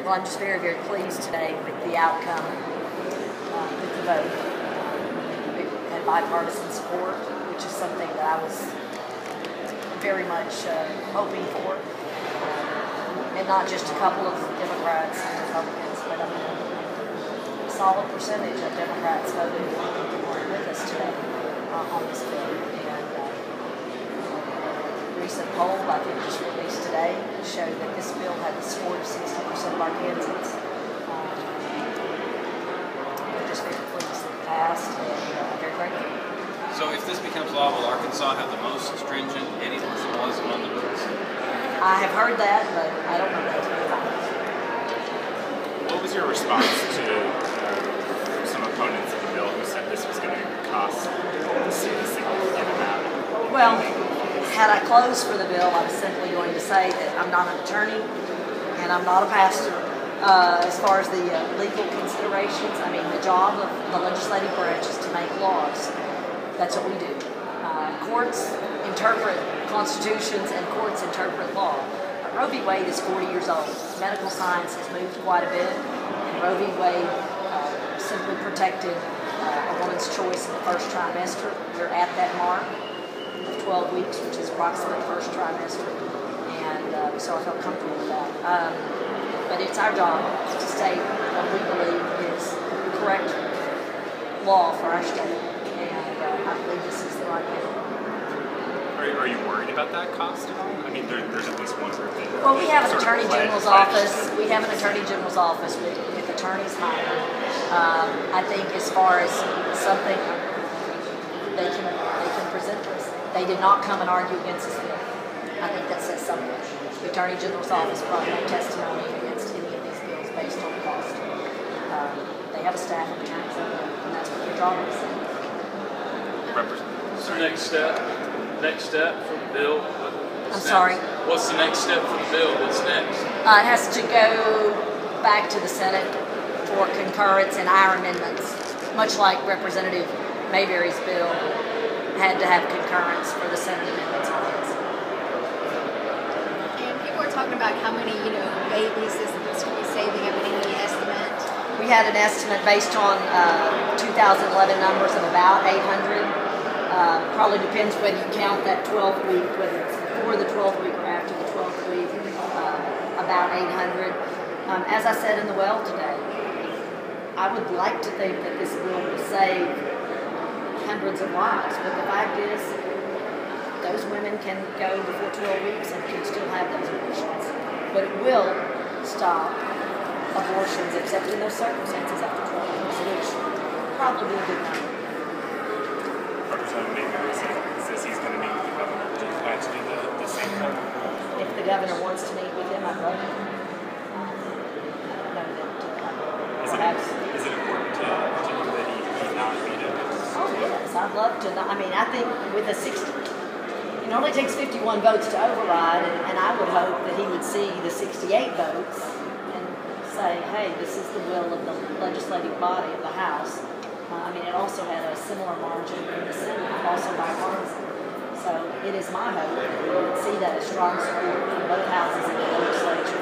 Well, I'm just very, very pleased today with the outcome, with the vote. It had bipartisan support, which is something that I was very much hoping for. And not just a couple of Democrats and Republicans, but a solid percentage of Democrats voted with us today on this bill. And a recent poll, I think just released today, showed that this bill had the support of 60% of Arkansans. We're just very pleased that it passed and very grateful. So if this becomes law, will Arkansas have the most stringent anti-abortion laws among the bills? I have heard that, but I don't know that to be honest. What was your response to some opponents of the bill who said this was going to cost the city a significant amount? Well, had I closed for the bill, I was simply going to say that I'm not an attorney and I'm not a pastor. As far as the legal considerations, I mean, the job of the legislative branch is to make laws. That's what we do. Courts interpret constitutions and courts interpret law. Roe v. Wade is 40 years old. Medical science has moved quite a bit, and Roe v. Wade simply protected a woman's choice in the first trimester. We're at that mark of 12 weeks, which is approximately the first trimester, and so I felt comfortable with that. But it's our job to state what we believe is the correct law for our state, and I believe this is the right way. Are you worried about that cost at all? I mean, there's at least one group that... Well, we have an Attorney General's office. We have an Attorney General's office with attorneys hired. I think as far as something they can present this. They did not come and argue against this bill. I think that says something. The Attorney General's office brought no testimony against any of these bills based on cost. They have a staff of attorneys, and that's what their job is. What's the next step? Next step for the bill? Sorry? What's the next step for the bill? What's next? It has to go back to the Senate for concurrence in our amendments, much like Representative Mayberry's bill had to have concurrence for the Senate amendments on it. And people are talking about how many, babies this could be saving. I mean, any estimate? We had an estimate based on 2011 numbers of about 800. Probably depends whether you count that 12th week, whether it's before the 12th week or after the 12th week, about 800. As I said in the well today, I would like to think that this bill will save hundreds of lives, but the fact is those women can go before 12 weeks and can still have those abortions. But it will stop abortions, except in those circumstances, after 12 weeks, which probably be a good number. Representative Mayberry says he's going to meet with the governor. Do you plan to do the same thing? If the governor wants to meet with him, I'd love to. I don't know that perhaps. Is it important to him that he not be there? Oh yes, I'd love to. I mean, I think with a 60, it only takes 51 votes to override, and I would hope that he would see the 68 votes and say, hey, this is the will of the legislative body of the House. I mean, it also had a similar margin in the Senate, also bipartisan. So it is my hope that we would see that as strong support from both houses in the legislature